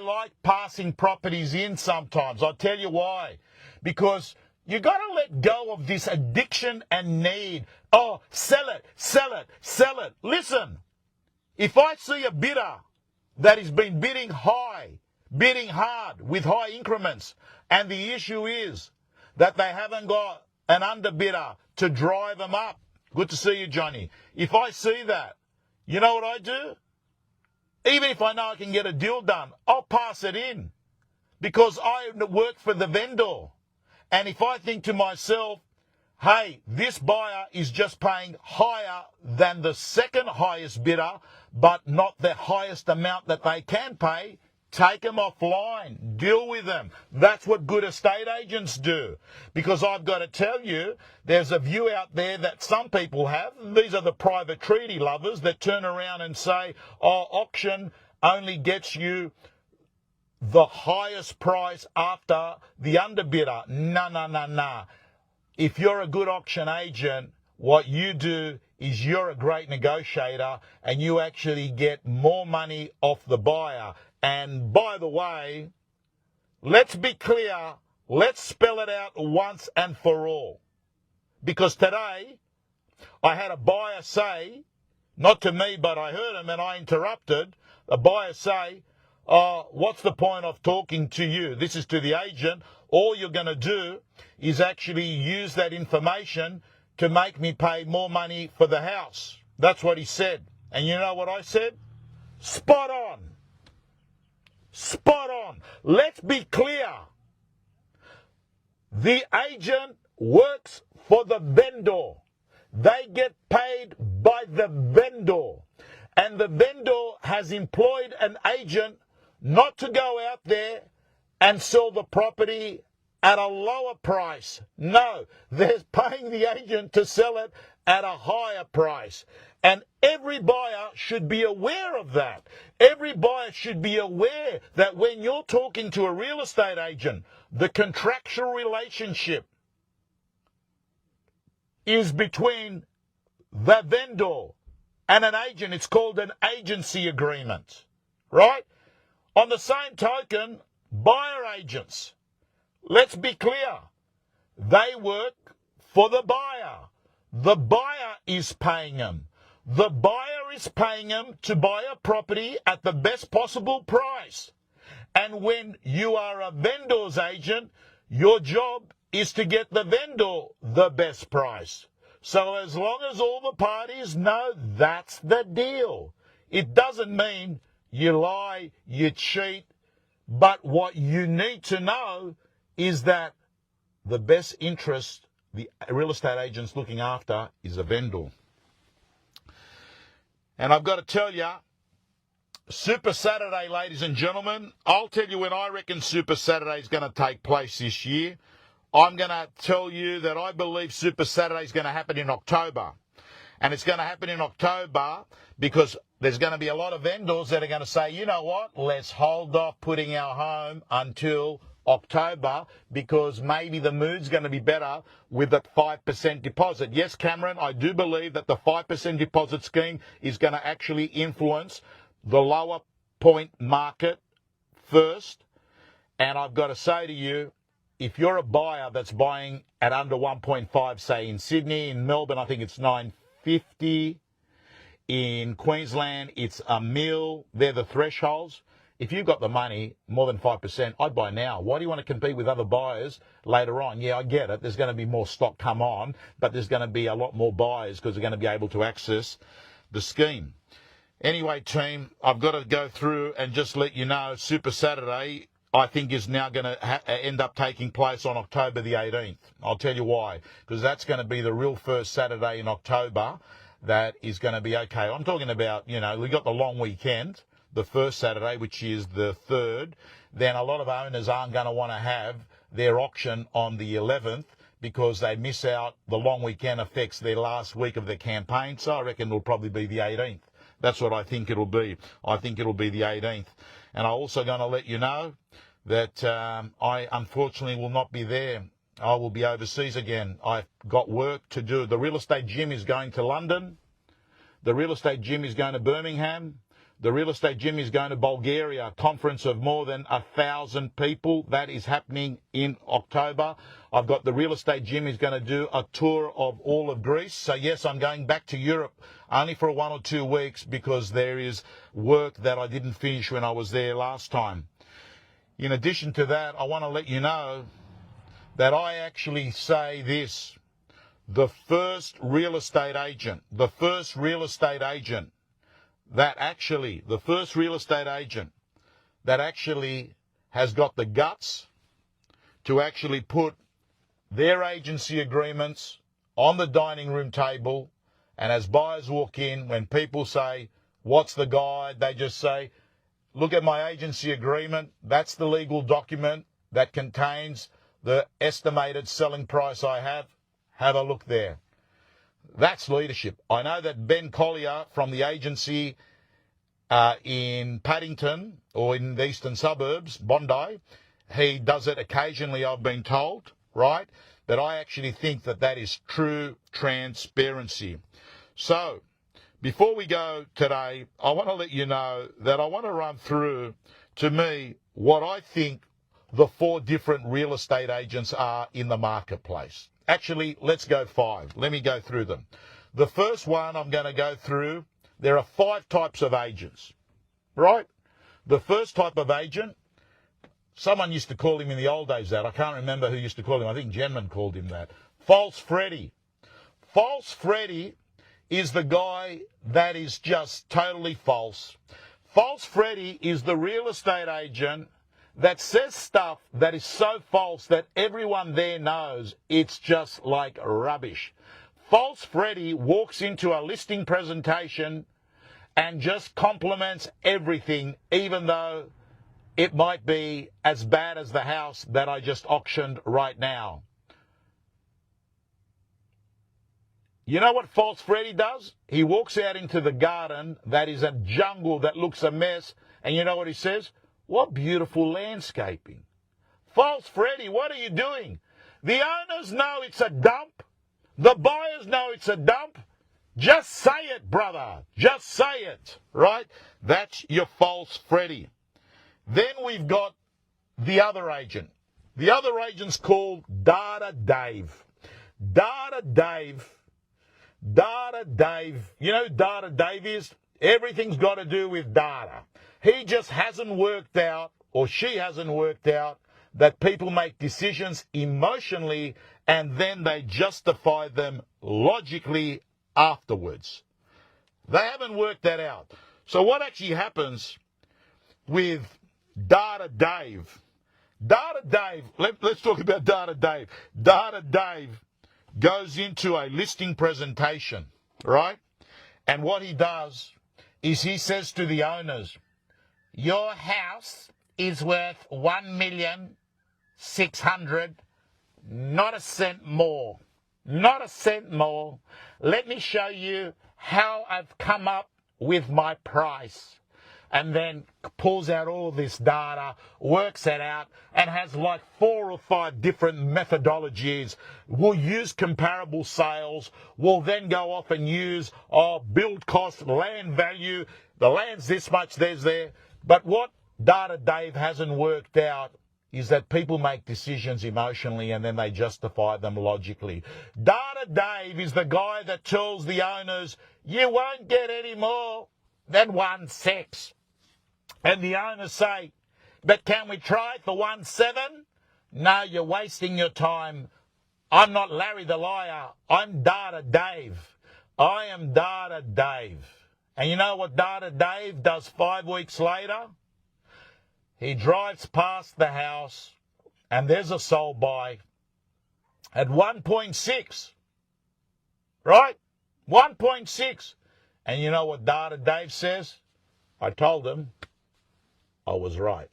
like passing properties in sometimes. I'll tell you why. Because you got to let go of this addiction and need. Oh, sell it, sell it, sell it. Listen, if I see a bidder that has been bidding high, bidding hard with high increments, and the issue is that they haven't got an underbidder to drive them up. Good to see you, Johnny. If I see that, you know what I do? Even if I know I can get a deal done, I'll pass it in because I work for the vendor. And if I think to myself, hey, this buyer is just paying higher than the second highest bidder, but not the highest amount that they can pay, take them offline, deal with them. That's what good estate agents do. Because I've got to tell you, there's a view out there that some people have. These are the private treaty lovers that turn around and say, oh, auction only gets you the highest price after the underbidder. No. If you're a good auction agent, what you do is you're a great negotiator and you actually get more money off the buyer. And by the way, let's be clear, let's spell it out once and for all. Because today, I had a buyer say, not to me, but I heard him and I interrupted, a buyer say, oh, what's the point of talking to you? This is to the agent. All you're going to do is actually use that information to make me pay more money for the house. That's what he said. And you know what I said? Spot on. Spot on. Let's be clear. The agent works for the vendor. They get paid by the vendor. And the vendor has employed an agent not to go out there and sell the property at a lower price. No, they're paying the agent to sell it at a higher price. And every buyer should be aware of that. Every buyer should be aware that when you're talking to a real estate agent, the contractual relationship is between the vendor and an agent. It's called an agency agreement, right? On the same token, buyer agents, let's be clear, they work for the buyer. The buyer is paying them. The buyer is paying them to buy a property at the best possible price. And when you are a vendor's agent, your job is to get the vendor the best price. So as long as all the parties know that's the deal, it doesn't mean you lie, you cheat, but what you need to know is that the best interest the real estate agent's looking after is a vendor. And I've got to tell you, Super Saturday, ladies and gentlemen, I'll tell you when I reckon Super Saturday is going to take place this year. I'm going to tell you that I believe Super Saturday is going to happen in October. And it's going to happen in October because there's going to be a lot of vendors that are going to say, you know what, let's hold off putting our home until October because maybe the mood's going to be better with that 5% deposit. Yes, Cameron, I do believe that the 5% deposit scheme is going to actually influence the lower point market first. And I've got to say to you, if you're a buyer that's buying at under 1.5, say in Sydney, in Melbourne, I think it's 950. In Queensland, it's $1 million. They're the thresholds. If you've got the money, more than 5%, I'd buy now. Why do you want to compete with other buyers later on? Yeah, I get it. There's going to be more stock come on, but there's going to be a lot more buyers because they're going to be able to access the scheme. Anyway, team, I've got to go through and just let you know, Super Saturday, I think is now going to end up taking place on October the 18th. I'll tell you why. Because that's going to be the real first Saturday in October that is going to be okay. I'm talking about, you know, we got the long weekend, the first Saturday, which is the 3rd. Then a lot of owners aren't going to want to have their auction on the 11th because they miss out. The long weekend affects their last week of the campaign. So I reckon it'll probably be the 18th. That's what I think it'll be. I think it'll be the 18th. And I'm also going to let you know that I unfortunately will not be there. I will be overseas again. I've got work to do. The real estate gym is going to London. The real estate gym is going to Birmingham. The real estate gym is going to Bulgaria, a conference of more than 1,000 people. That is happening in October. I've got the real estate gym is going to do a tour of all of Greece. So yes, I'm going back to Europe only for 1 or 2 weeks because there is work that I didn't finish when I was there last time. In addition to that, I want to let you know that I actually say this. The first real estate agent that actually has got the guts to actually put their agency agreements on the dining room table, and as buyers walk in, when people say, what's the guide, they just say, look at my agency agreement. That's the legal document that contains the estimated selling price I have. Have a look there. That's leadership. I know that Ben Collier from the agency in Paddington or in the eastern suburbs, Bondi, he does it occasionally, I've been told, right? But I actually think that that is true transparency. So, before we go today, I want to let you know that I want to run through, to me, what I think the 4 different real estate agents are in the marketplace. Actually, let's go 5. Let me go through them. The first one I'm going to go through, there are 5 types of agents, right? The first type of agent, someone used to call him in the old days that. I can't remember who used to call him. I think Genman called him that. False Freddy. False Freddy is the guy that is just totally false. False Freddy is the real estate agent that says stuff that is so false that everyone there knows it's just like rubbish. False Freddy walks into a listing presentation and just compliments everything, even though it might be as bad as the house that I just auctioned right now. You know what False Freddy does? He walks out into the garden that is a jungle that looks a mess, and you know what he says? What beautiful landscaping. False Freddy, what are you doing? The owners know it's a dump. The buyers know it's a dump. Just say it, brother. Just say it, right? That's your False Freddy. Then we've got the other agent. The other agent's called Data Dave. Data Dave. You know who Data Dave is? Everything's got to do with data. He just hasn't worked out, or she hasn't worked out, that people make decisions emotionally and then they justify them logically afterwards. They haven't worked that out. So what actually happens with Data Dave? Data Dave, let's talk about Data Dave. Data Dave goes into a listing presentation, right? And what he does is he says to the owners, your house is worth 1,600,000, not a cent more. Not a cent more. Let me show you how I've come up with my price. And then pulls out all this data, works it out, and has like 4 or 5 different methodologies. We'll use comparable sales. We'll then go off and use build cost, land value. The land's this much, there's there. But what Data Dave hasn't worked out is that people make decisions emotionally and then they justify them logically. Data Dave is the guy that tells the owners, you won't get any more than 1.6. And the owners say, but can we try it for 1.7? No, you're wasting your time. I'm not Larry the Liar. I'm Data Dave. I am Data Dave. And you know what Data Dave does 5 weeks later? He drives past the house and there's a sold by at 1.6. Right? 1.6. And you know what Data Dave says? I told him I was right.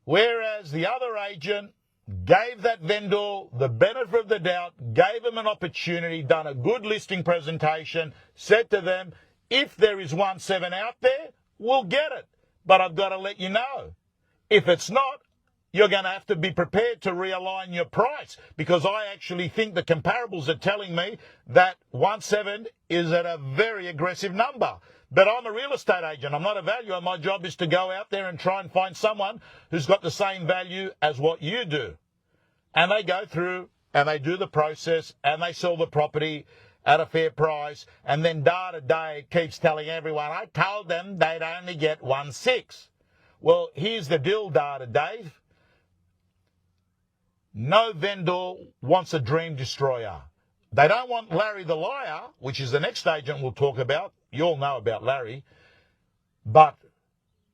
Whereas the other agent gave that vendor the benefit of the doubt, gave him an opportunity, done a good listing presentation, said to them, if there is 1.7 out there, we'll get it. But I've got to let you know, if it's not, you're going to have to be prepared to realign your price, because I actually think the comparables are telling me that 1.7 is at a very aggressive number. But I'm a real estate agent. I'm not a valuer. My job is to go out there and try and find someone who's got the same value as what you do. And they go through and they do the process and they sell the property at a fair price. And then Data Dave keeps telling everyone, I told them they'd only get 1.6. Well, here's the deal, Data Dave. No vendor wants a dream destroyer. They don't want Larry the liar, which is the next agent we'll talk about. You all know about Larry. But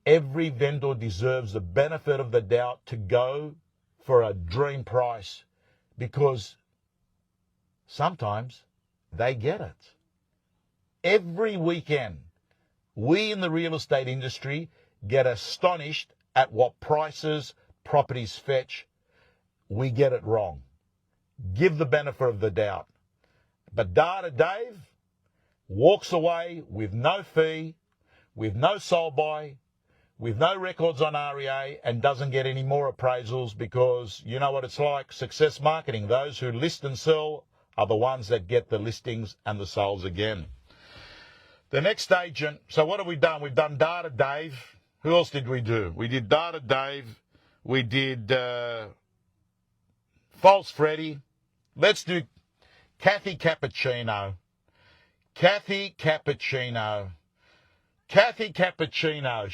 every vendor deserves the benefit of the doubt to go for a dream price, because sometimes they get it. Every weekend, we in the real estate industry get astonished at what prices properties fetch. We get it wrong. Give the benefit of the doubt. But Data Dave walks away with no fee, with no sold by, with no records on REA, and doesn't get any more appraisals, because you know what it's like, success marketing. Those who list and sell are the ones that get the listings and the sales again. The next agent, so what have we done? We've done Data Dave. Who else did we do? We did Data Dave. We did False Freddy. Let's do Cathy Cappuccino. Cathy Cappuccino. Cathy Cappuccino.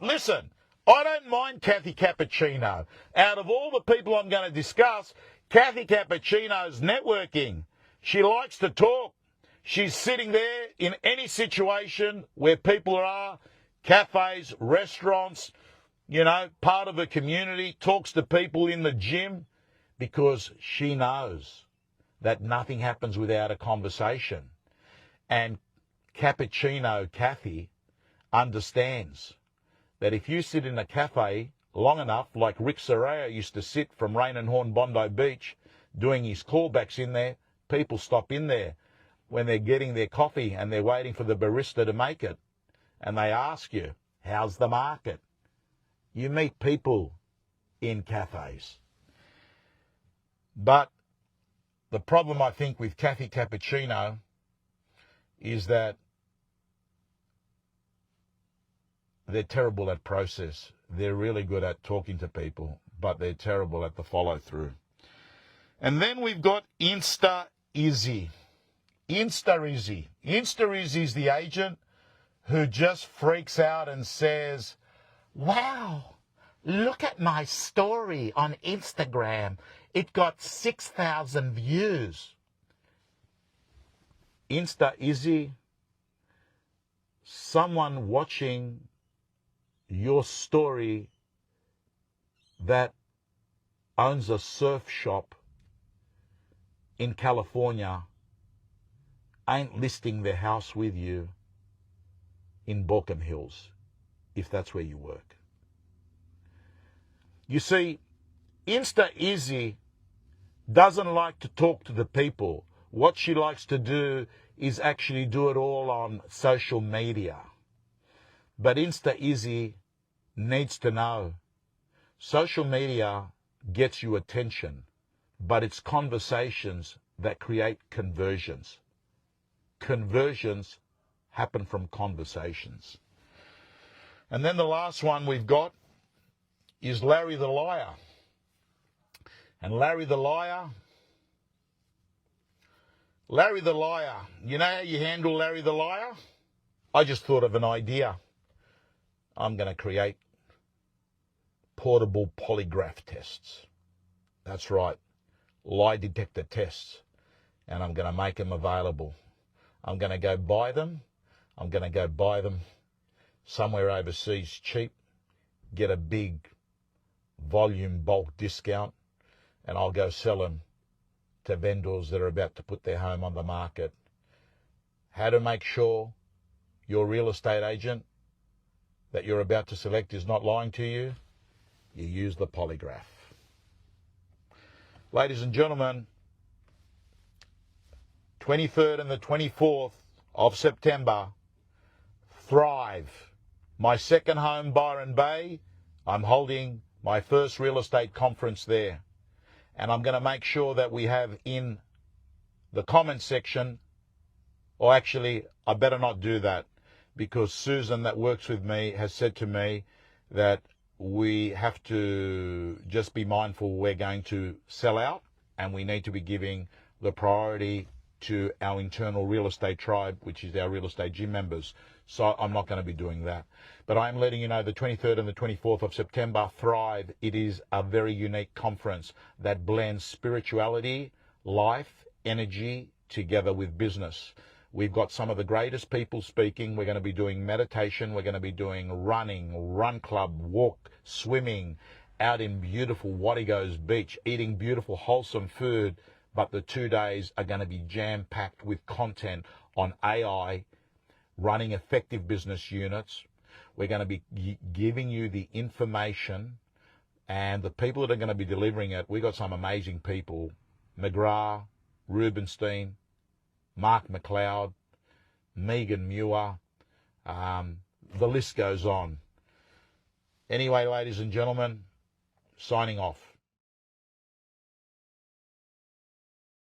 Listen, I don't mind Cathy Cappuccino. Out of all the people I'm going to discuss, Cathy Cappuccino's networking. She likes to talk. She's sitting there in any situation where people are, cafes, restaurants, you know, part of a community, talks to people in the gym, because she knows that nothing happens without a conversation. And Cappuccino Cathy understands that if you sit in a cafe long enough, like Rick Serrao used to sit from Rain and Horn Bondi Beach doing his callbacks in there, people stop in there when they're getting their coffee and they're waiting for the barista to make it. And they ask you, how's the market? You meet people in cafes. But the problem, I think, with Cathy Cappuccino is that they're terrible at process. They're really good at talking to people, but they're terrible at the follow-through. And then we've got Insta Izzy. Insta Izzy. Insta Izzy is the agent who just freaks out and says, wow, look at my story on Instagram. It got 6,000 views. Insta Izzy, someone watching your story that owns a surf shop in California ain't listing their house with you in Balkan Hills, if that's where you work. You see, Insta Izzy doesn't like to talk to the people. What she likes to do is actually do it all on social media. But Insta Izzy needs to know, social media gets you attention, but it's conversations that create conversions. Conversions happen from conversations. And then the last one we've got is Larry the Liar. And Larry the Liar, you know how you handle Larry the Liar? I just thought of an idea. I'm going to create portable polygraph tests. That's right, lie detector tests. And I'm going to make them available. I'm going to go buy them. I'm going to go buy them somewhere overseas cheap, get a big volume bulk discount, and I'll go sell them to vendors that are about to put their home on the market. How to make sure your real estate agent that you're about to select is not lying to you? You use the polygraph. Ladies and gentlemen, 23rd and the 24th of September, Thrive, my second home, Byron Bay. I'm holding my first real estate conference there. And I'm going to make sure that we have in the comment section Or actually, I better not do that, because Susan that works with me has said to me that we have to just be mindful we're going to sell out, and we need to be giving the priority to our internal real estate tribe, which is our real estate gym members. So I'm not going to be doing that. But I'm letting you know the 23rd and the 24th of September, Thrive. It is a very unique conference that blends spirituality, life, energy together with business. We've got some of the greatest people speaking. We're going to be doing meditation. We're going to be doing running, run club, walk, swimming, out in beautiful Wattigos Beach, eating beautiful, wholesome food. But the 2 days are going to be jam-packed with content on AI, running effective business units. We're going to be giving you the information, and the people that are going to be delivering it, we've got some amazing people. McGrath, Rubenstein, Mark McLeod, Megan Muir, the list goes on. Anyway, ladies and gentlemen, signing off.